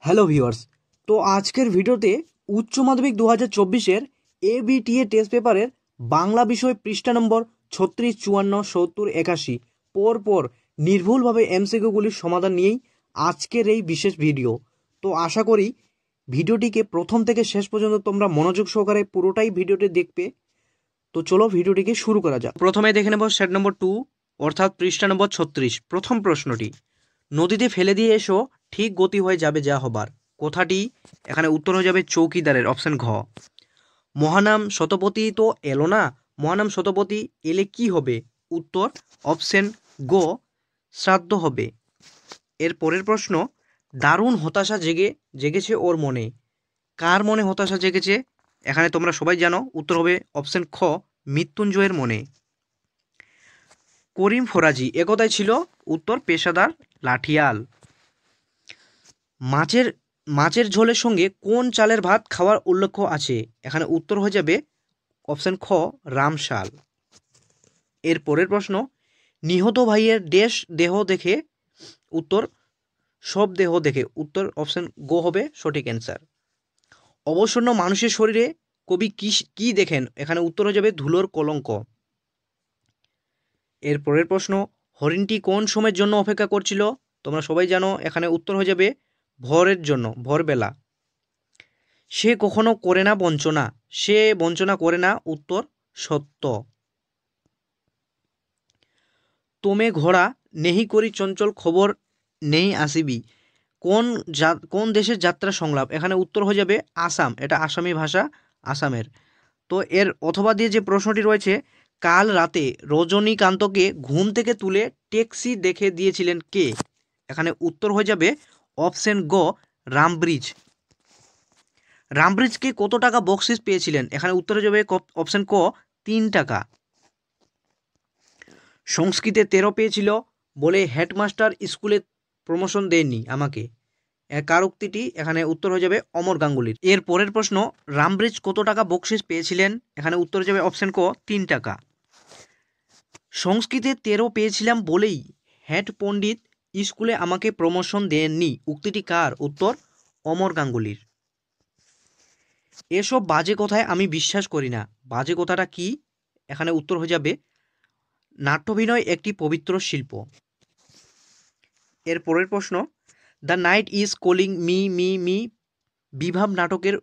Hello viewers, তো আজকের ভিডিওতে উচ্চ মাধ্যমিক 2024-এর এবিটিএ টেস্ট পেপারের বাংলা বিষয় পৃষ্ঠা নম্বর 36, 54, 70, 81 পর নির্ভুলভাবে এমসিকিউগুলির সমাধান নিয়েই আজকের এই বিশেষ ভিডিও। তো আশা করি ভিডিওটিকে প্রথম থেকে শেষ পর্যন্ত তোমরা মনোযোগ সহকারে পুরোটাই ভিডিওটি দেখবে। তো চলো ভিডিওটিকে শুরু করা যাক। প্রথমে দেখে নেব সেট নম্বর 2 অর্থাৎ পৃষ্ঠা নম্বর 36। প্রথম প্রশ্নটি, নদীতে ফেলে দিয়ে এসো ঠিক গতি হয়ে যাবে যা হবার। কথাটি এখানে উত্তর হয়ে যাবে চৌকিদারের, অপশন ঘ। মহানাম শতপথী তো এলো না, মহানাম শতপথী এলে কি হবে? উত্তর অপশন গ, শ্রাদ্ধ হবে। এর পরের প্রশ্ন, দারুণ হতাশা জেগেছে ওর মনে। কার মনে হতাশা জেগেছে? এখানে তোমরা সবাই জানো, উত্তর হবে অপশন খ, মৃত্যুঞ্জয়ের মনে। করিম ফরাজি একথায় ছিল, উত্তর পেশাদার লাঠিয়াল। মাছের ঝোলের সঙ্গে কোন চালের ভাত খাওয়ার উল্লেখ আছে? এখানে উত্তর হয়ে যাবে অপশন খ, রামশাল। এর পরের প্রশ্ন, নিহত ভাইয়ের দেহ দেখে, উত্তর সব দেহ দেখে, উত্তর অপশন গ হবে সঠিক অ্যান্সার। অবসন্ন মানুষের শরীরে কবি কি দেখেন? এখানে উত্তর হয়ে যাবে ধুলোর কলঙ্ক। এর পরের প্রশ্ন, হরিণটি কোন সময়ের জন্য অপেক্ষা করছিল? তোমরা সবাই জানো, এখানে উত্তর হয়ে যাবে ভোরের জন্য, ভোরবেলা। সে কখনো করে না বঞ্চনা, সে বঞ্চনা করে না, উত্তর সত্য। তোমে ঘোড়া নেহি করি চঞ্চল খবর নেই আসিবি, কোন দেশের যাত্রা সংলাপ? এখানে উত্তর হয়ে যাবে আসাম, এটা আসামি ভাষা, আসামের। তো এর অথবা দিয়ে যে প্রশ্নটি রয়েছে, কাল রাতে রজনীকান্তকে ঘুম থেকে তুলে ট্যাক্সি দেখে দিয়েছিলেন কে? এখানে উত্তর হয়ে যাবে অপশন গ, রামব্রিজ। রামব্রিজকে কত টাকা বকশিস পেয়েছিলেন? এখানে উত্তর হয়ে যাবে অপশন ক, 3 টাকা। সংস্কৃতে 13 পেয়েছিল বলে হেডমাস্টার স্কুলে প্রমোশন দেননি আমাকে। কার উক্তিটি? এখানে উত্তর হয়ে যাবে অমর গাঙ্গুলির। এর পরের প্রশ্ন, রামব্রিজ কত টাকা বকশিস পেয়েছিলেন? এখানে উত্তর হয়ে যাবে অপশন ক, 3 টাকা। সংস্কৃতে 13 পেয়েছিলাম বলেই হেড পণ্ডিত স্কুলে আমাকে প্রমোশন দেননি, উক্তিটি কার? উত্তর অমর গাঙ্গুলির। এসব বাজে কথায় আমি বিশ্বাস করি না, বাজে কথাটা কি? এখানে উত্তর হয়ে যাবে নাট্যাভিনয় একটি পবিত্র শিল্প। এর পরের প্রশ্ন, the night is calling me me me Bibhab নাটকের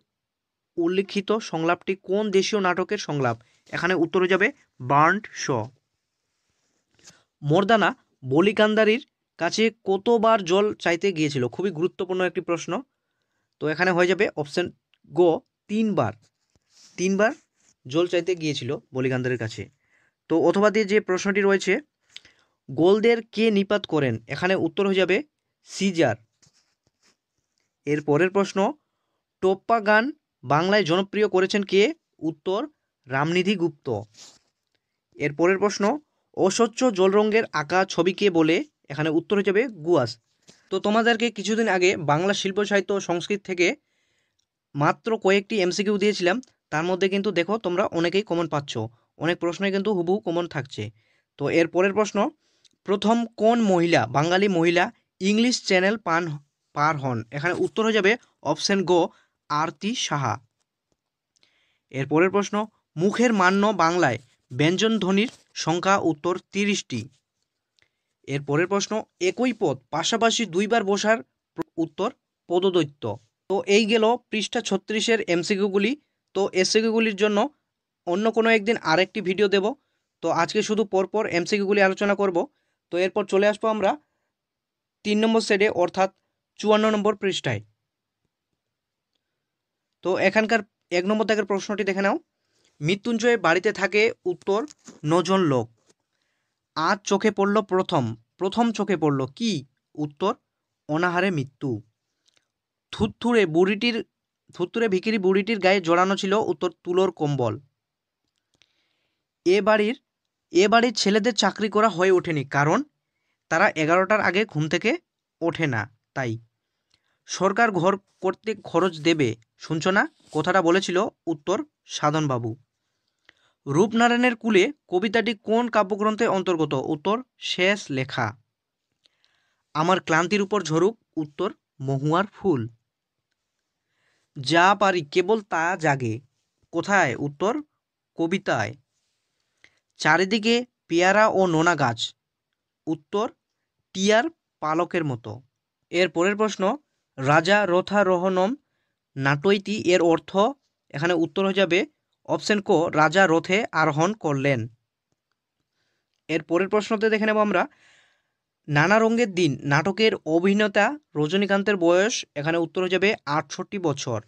উল্লিখিত সংলাপটি কোন দেশীয় নাটকের সংলাপ? এখানে উত্তর হয়ে যাবে বার্নড শ। মর্দানা বলিকান্দারির কাছে কতবার জল চাইতে গিয়েছিল? খুবই গুরুত্বপূর্ণ একটি প্রশ্ন। তো এখানে হয়ে যাবে অপশন গ, 3 বার। 3 বার জল চাইতে গিয়েছিল বলিকান্দারের কাছে। তো অথবা দিয়ে যে প্রশ্নটি রয়েছে, গোলদের কে নিপাত করেন? এখানে উত্তর হয়ে যাবে সিজার। এর পরের প্রশ্ন, টোপ্পা গান বাংলায় জনপ্রিয় করেছেন কে? উত্তর রামনিধি গুপ্ত। এর পরের প্রশ্ন, অস্বচ্ছ জল রঙের আঁকা ছবি কে বলে? এখানে উত্তর হয়ে যাবে গুয়াস। তো তোমাদেরকে কিছুদিন আগে বাংলা শিল্প সাহিত্য সংস্কৃত থেকে মাত্র কয়েকটি এমসিকিউ দিয়েছিলাম, তার মধ্যে কিন্তু দেখো তোমরা অনেকেই কমন পাচ্ছ, অনেক প্রশ্নই কিন্তু হুবহু কমন থাকছে। তো এর পরের প্রশ্ন, প্রথম কোন মহিলা, বাঙালি মহিলা ইংলিশ চ্যানেল পার হন? এখানে উত্তর হয়ে যাবে অপশন গ, আরতি সাহা। এর পরের প্রশ্ন, মুখের মান্য বাংলায় ব্যঞ্জন ধ্বনির সংখ্যা? উত্তর 30টি। এর পরের প্রশ্ন, একই পদ পাশাপাশি 2 বার বসার? উত্তর পদদৈত্য। তো এই গেল পৃষ্ঠা 36-এর এমসিকিউগুলি। তো এসসিকিউগুলির জন্য অন্য কোনো একদিন আরেকটি ভিডিও দেব। তো আজকে শুধু পরপর এমসিকিউগুলি আলোচনা করব। তো এরপর চলে আসবো আমরা 3 নম্বর সেটে, অর্থাৎ 54 নম্বর পৃষ্ঠায়। তো এখানকার 1 নম্বর দাগের প্রশ্নটি দেখে নাও, মৃত্যুঞ্জয় বাড়িতে থাকে? উত্তর 9 জন লোক। আজ চোখে পড়ল প্রথম চোখে পড়ল কি? উত্তর অনাহারে মৃত্যু। থুত্তুরে ভিখিরি বুড়িটির গায়ে জড়ানো ছিল? উত্তর তুলোর কম্বল। এ বাড়ির ছেলেদের চাকরি করা হয়ে ওঠেনি, কারণ তারা 11টার আগে ঘুম থেকে ওঠে না, তাই। সরকার ঘর করতে খরচ দেবে, শুনছ না, কথাটা বলেছিল? উত্তর সাধনবাবু। রূপনারায়ণের কুলে কবিতাটি কোন কাব্যগ্রন্থের অন্তর্গত? উত্তর শেষ লেখা। আমার ক্লান্তির উপর ঝরুক? উত্তর মহুয়ার ফুল। যা পারি কেবল তা জাগে, কোথায়? উত্তর কবিতায়। চারিদিকে পেয়ারা ও নোনা গাছ, উত্তর টিয়ার পালকের মতো। এর পরের প্রশ্ন, রাজা রথারোহণম নাটৈতি এর অর্থ, এখানে উত্তর হয়ে যাবে অপশন ক, রাজা রথে আরোহণ করলেন। এর পরের প্রশ্নতে দেখে নেব আমরা, নানা রঙের দিন নাটকের অভিনেতা রজনীকান্তের বয়স, এখানে উত্তর হয়ে যাবে ৬৮ বছর।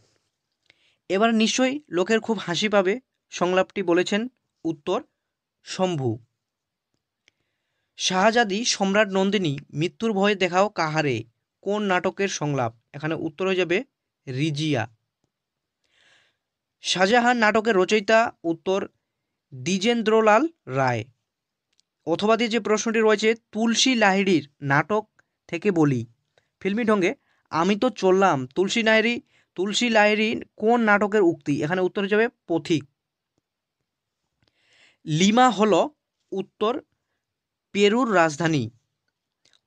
এবার নিশ্চয়ই লোকের খুব হাসি পাবে, সংলাপটি বলেছেন উত্তর শম্ভু। শাহজাদি সম্রাট নন্দিনী মৃত্যুর ভয়ে দেখাও কাহারে, কোন নাটকের সংলাপ? এখানে উত্তর হয়ে যাবে রিজিয়া। শাহজাহান নাটকের রচয়িতা, উত্তর দ্বিজেন্দ্রলাল রায়। অথবা দিয়ে যে প্রশ্নটি রয়েছে, তুলসী লাহিড়ির নাটক থেকে বলি, ফিল্মি ঢঙ্গে আমি তো চললাম তুলসী লাহিড়ি কোন নাটকের উক্তি? এখানে উত্তর হয়ে যাবে পথিক। লিমা হলো উত্তর পেরুর রাজধানী।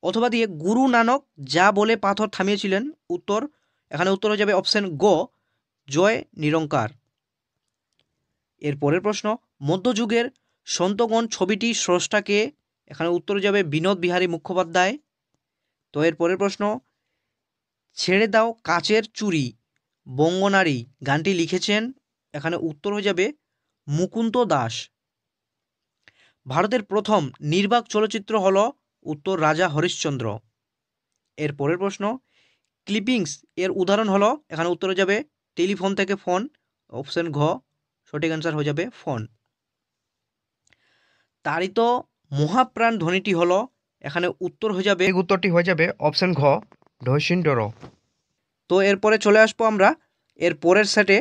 অথবা দিয়ে গুরু নানক যা বলে পাথর থামিয়েছিলেন, উত্তর, এখানে উত্তর হয়ে যাবে অপশন গ, জয় নিরঙ্কার। এর পরের প্রশ্ন, মধ্যযুগের সন্তগণ ছবিটি স্রষ্টাকে, এখানে উত্তর হয়ে যাবে বিনোদ বিহারী মুখোপাধ্যায়। তো এর পরের প্রশ্ন, ছেড়ে দাও কাচের চুড়ি বঙ্গনারী গানটি লিখেছেন, এখানে উত্তর হয়ে যাবে মুকুন্দ দাস। ভারতের প্রথম নির্বাক চলচ্চিত্র হল, উত্তর রাজা হরিশ্চন্দ্র। এর পরের প্রশ্ন, ক্লিপিংস এর উদাহরণ হলো, এখানে উত্তর হয়ে যাবে টেলিফোন থেকে ফোন, অপশন ঘ, সঠিক অ্যান্সার হয়ে যাবে ফোন। তারিত মহাপ্রাণ ধ্বনিটি হলো, এখানে উত্তর হয়ে যাবে, উত্তরটি হয়ে যাবে অপশন ঘ, ঢসিন্ডর। তো এরপরে চলে আসবো আমরা এর পরের সেটে,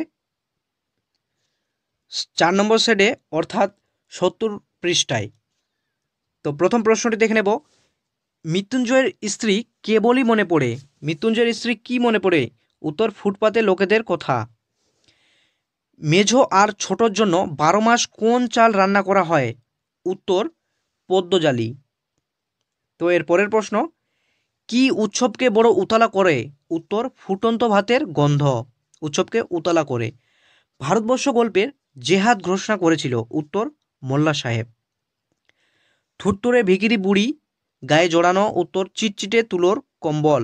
4 নম্বর সেটে, অর্থাৎ 70 পৃষ্ঠায়। তো প্রথম প্রশ্নটি দেখে নেব, মৃত্যুঞ্জয়ের স্ত্রী কেবলই মনে পড়ে, মৃত্যুঞ্জয়ের স্ত্রী কি মনে পড়ে? উত্তর ফুটপাতে লোকেদের কথা। মেঝো আর ছোটর জন্য 12 মাস কোন চাল রান্না করা হয়? উত্তর পদ্মজালি। তো এর পরের প্রশ্ন, কি উৎসবকে বড় উতলা করে? উত্তর ফুটন্ত ভাতের গন্ধ উৎসবকে উতলা করে। ভারতবর্ষ গল্পের জেহাদ ঘোষণা করেছিল? উত্তর মোল্লা সাহেব। থুরথুরে ভিখিরি বুড়ি গায়ে জড়ানো? উত্তর চিটচিটে তুলোর কম্বল।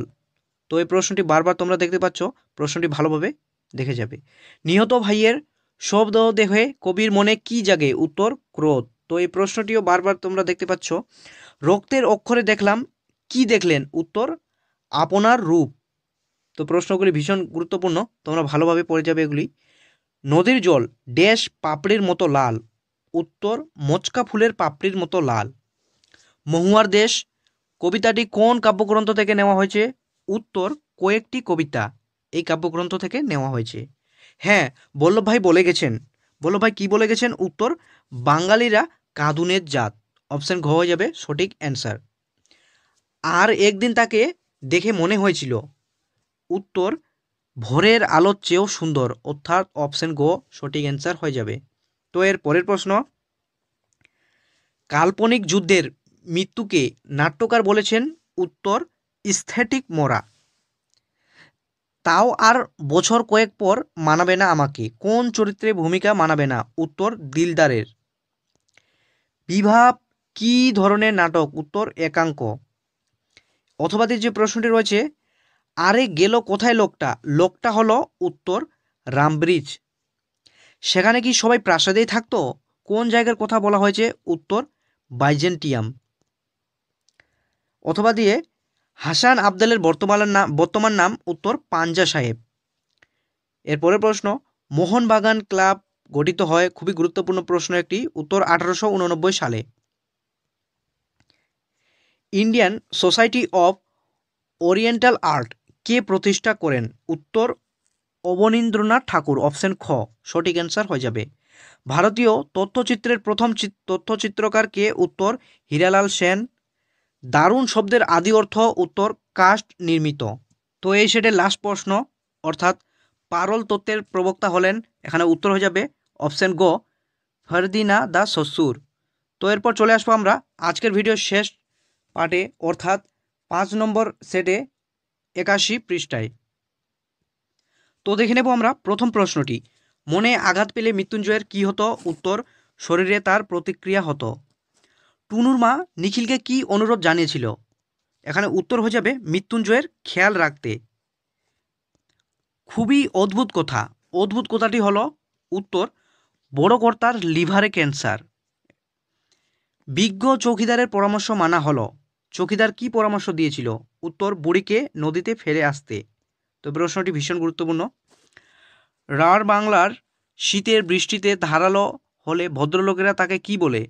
তো এই প্রশ্নটি বারবার তোমরা দেখতে পাচ্ছ, প্রশ্নটি ভালোভাবে দেখে যাবে। নিহত ভাইয়ের শবদেহ দেখে কবির মনে কি জাগে? উত্তর ক্রোধ। তো এই প্রশ্নটিও বারবার তোমরা দেখতে পাচ্ছ। রক্তের অক্ষরে দেখলাম, কি দেখলেন? উত্তর আপনার রূপ। তো প্রশ্নগুলি ভীষণ গুরুত্বপূর্ণ, তোমরা ভালোভাবে পড়ে যাবে এগুলি। নদীর জল ড্যাশ পাপড়ির মতো লাল? উত্তর মচকা ফুলের পাপড়ির মতো লাল। মহুয়ার দেশ কবিতাটি কোন কাব্যগ্রন্থ থেকে নেওয়া হয়েছে? উত্তর কয়েকটি কবিতা এই কাব্যগ্রন্থ থেকে নেওয়া হয়েছে। হ্যাঁ, বল্লভভাই বলে গেছেন। বল্লভভাই কি বলে গেছেন? উত্তর বাঙালিরা কাঁদুনের জাত, অপশন ঘ হয়ে যাবে সঠিক অ্যান্সার। আর একদিন তাকে দেখে মনে হয়েছিল, উত্তর ভোরের আলোর চেয়েও সুন্দর, অর্থাৎ অপশন গ সঠিক অ্যান্সার হয়ে যাবে। তো এর পরের প্রশ্ন, কাল্পনিক যুদ্ধের মৃত্যুকে নাট্যকার বলেছেন? উত্তর স্থেটিক মরা। তাও আর বছর কয়েক পর মানাবে না আমাকে, কোন চরিত্রে ভূমিকা মানাবে না? উত্তর দিলদারের। বিভাব কি ধরনের নাটক? উত্তর একাঙ্ক। অথবা যে প্রশ্নটি রয়েছে, আরে গেল কোথায় লোকটা? লোকটা হলো, উত্তর রামব্রিজ। সেখানে কি সবাই প্রাসাদেই থাকতো? কোন জায়গার কথা বলা হয়েছে? উত্তর বাইজেন্টিয়াম। অথবা দিয়ে হাসান আবদালের বর্তমান নাম? উত্তর পাঞ্জা সাহেব। এরপরের প্রশ্ন, মোহনবাগান ক্লাব গঠিত হয়, খুবই গুরুত্বপূর্ণ প্রশ্ন একটি, উত্তর 1889 সালে। Indian Society of Oriental Art কে প্রতিষ্ঠা করেন? উত্তর অবনীন্দ্রনাথ ঠাকুর, অপশন খ সঠিক অ্যান্সার হয়ে যাবে। ভারতীয় তথ্যচিত্রের প্রথম তথ্যচিত্রকার কে? উত্তর হীরালাল সেন। দারুণ শব্দের আদি অর্থ? উত্তর কাস্ট নির্মিত। তো এই সেটের লাস্ট প্রশ্ন, অর্থাৎ পারল তত্ত্বের প্রবক্তা হলেন, এখানে উত্তর হয়ে যাবে অপশন গ ফারদিনা দা সসুর। তো এরপর চলে আসবো আমরা আজকের ভিডিওর শেষ পার্টে, অর্থাৎ 5 নম্বর সেটে 81 পৃষ্ঠায়। তো দেখে নেব আমরা প্রথম প্রশ্নটি। মনে আঘাত পেলে মৃত্যুঞ্জয়ের কি হতো? উত্তর, শরীরে তার প্রতিক্রিয়া হতো। টুনুর মা নিখিলকে কি অনুরোধ জানিয়েছিল? এখানে উত্তর হয়ে যাবে মৃত্যুঞ্জয়ের খেয়াল রাখতে। খুবই অদ্ভুত কথা, অদ্ভুত কথাটি হলো উত্তর, বড় কর্তার লিভারে ক্যান্সার। বিজ্ঞ চৌকিদারের পরামর্শ মানা হলো। চৌকিদার কি পরামর্শ দিয়েছিল? উত্তর, বুড়িকে নদীতে ফেলে আসতে। তো প্রশ্নটি ভীষণ গুরুত্বপূর্ণ। রাঢ় বাংলার শীতের বৃষ্টিতে ধারালো হলে ভদ্রলোকেরা তাকে কি বলে?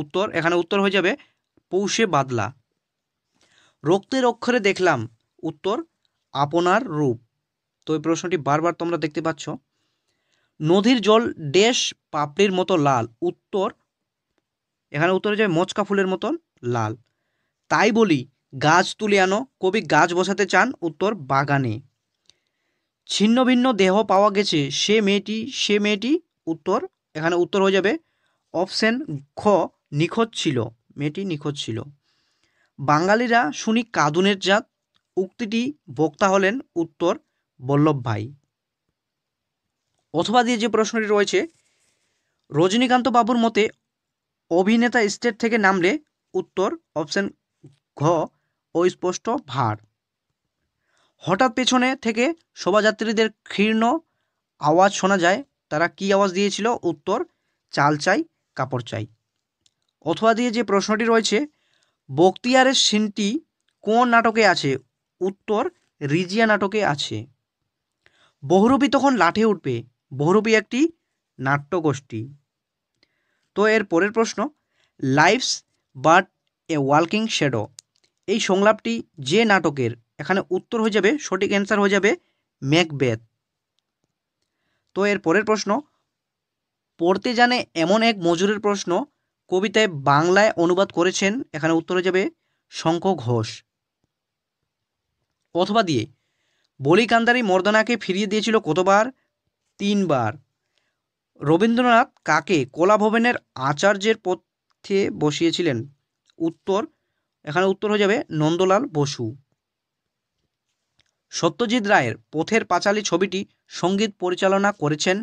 উত্তর, এখানে উত্তর হয়ে যাবে পৌষে বাদলা। রক্তের অক্ষরে দেখলাম। উত্তর, আপনার রূপ। তো এই প্রশ্নটি বারবার তোমরা দেখতে পাচ্ছ। নদীর জল ড্যাশ পাপড়ির মতো লাল। উত্তর, এখানে উত্তর হয়ে যাবে মচকা ফুলের মতন লাল। তাই বলি গাছ তুলে আনো। কবি গাছ বসাতে চান। উত্তর, বাগানে। ছিন্ন ভিন্ন দেহ পাওয়া গেছে, সে মেয়েটি। উত্তর, এখানে উত্তর হয়ে যাবে অপশন খ, নিখোঁজ ছিল। মেয়েটি নিখোঁজ ছিল। বাঙালিরা শুনি কাঁদুনের জাত। উক্তিটি বক্তা হলেন। উত্তর, বল্লভ ভাই। অথবা দিয়ে যে প্রশ্নটি রয়েছে, রজনীকান্ত বাবুর মতে অভিনেতা স্টেজ থেকে নামলে। উত্তর, অপশন ঘ, অস্পষ্ট ভার। হঠাৎ পেছনে থেকে শোভাযাত্রীদের ক্ষীণ আওয়াজ শোনা যায়, তারা কি আওয়াজ দিয়েছিল? উত্তর, চাল চাই, কাপড় চাই। অথবা দিয়ে যে প্রশ্নটি রয়েছে, বখতিয়ারের সিনটি কোন নাটকে আছে? উত্তর, রিজিয়া নাটকে আছে। বহুরূপী তখন লাঠে উঠবে। বহুরূপী একটি নাট্যগোষ্ঠী। তো এর পরের প্রশ্ন, life's but a walking shadow, এই সংলাপটি যে নাটকের? এখানে উত্তর হয়ে যাবে, সঠিক অ্যান্সার হয়ে যাবে ম্যাকবেথ। তো এর পরের প্রশ্ন, পড়তে জানে এমন এক মজুরের প্রশ্ন কবিতায় বাংলায় অনুবাদ করেছেন। এখানে উত্তর হয়ে যাবে শঙ্খ ঘোষ। অথবা দিয়ে বলি কান্দারি মর্দানাকে ফিরিয়ে দিয়েছিল কতবার? 3 বার। রবীন্দ্রনাথ কাকে কলাভবনের আচার্যের পথে বসিয়েছিলেন? উত্তর, এখানে উত্তর হয়ে যাবে নন্দলাল বসু। সত্যজিৎ রায়ের পথের পাঁচালী ছবিটি সঙ্গীত পরিচালনা করেছেন।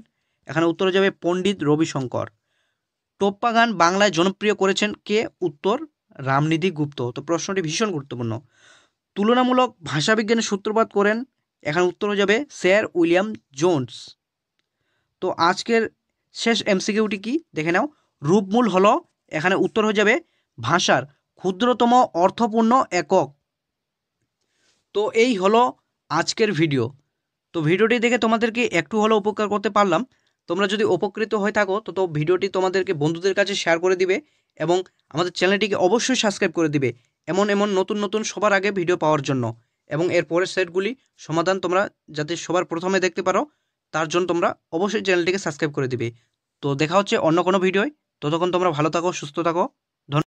এখানে উত্তর হয়ে যাবে পণ্ডিত রবিশঙ্কর। টোপ্পা গান বাংলায় জনপ্রিয় করেছেন কে? উত্তর, রামনিধি গুপ্ত। তো প্রশ্নটি ভীষণ গুরুত্বপূর্ণ। তুলনামূলক ভাষাবিজ্ঞানের সূত্রপাত করেন। এখানে উত্তর হয়ে যাবে স্যার উইলিয়াম জোন্স। তো আজকের শেষ এমসিকিউটি কি দেখে নাও। রূপমূল হলো, এখানে উত্তর হয়ে যাবে ভাষার ক্ষুদ্রতম অর্থপূর্ণ একক। তো এই হলো আজকের ভিডিও। তো ভিডিওটি দেখে তোমাদেরকে একটু হলেও উপকার করতে পারলাম। তোমরা যদি উপকৃত হয়ে থাকো তো ভিডিওটি তোমাদেরকে বন্ধুদের কাছে শেয়ার করে দিবে এবং আমাদের চ্যানেলটিকে অবশ্যই সাবস্ক্রাইব করে দিবে এমন নতুন নতুন সবার আগে ভিডিও পাওয়ার জন্য। এবং এর পরের সেটগুলি সমাধান তোমরা যাতে সবার প্রথমে দেখতে পারো তার জন্য তোমরা অবশ্যই চ্যানেলটিকে সাবস্ক্রাইব করে দিবে। তো দেখা হচ্ছে অন্য কোনো ভিডিওয়। ততক্ষণ তোমরা ভালো থাকো, সুস্থ থাকো।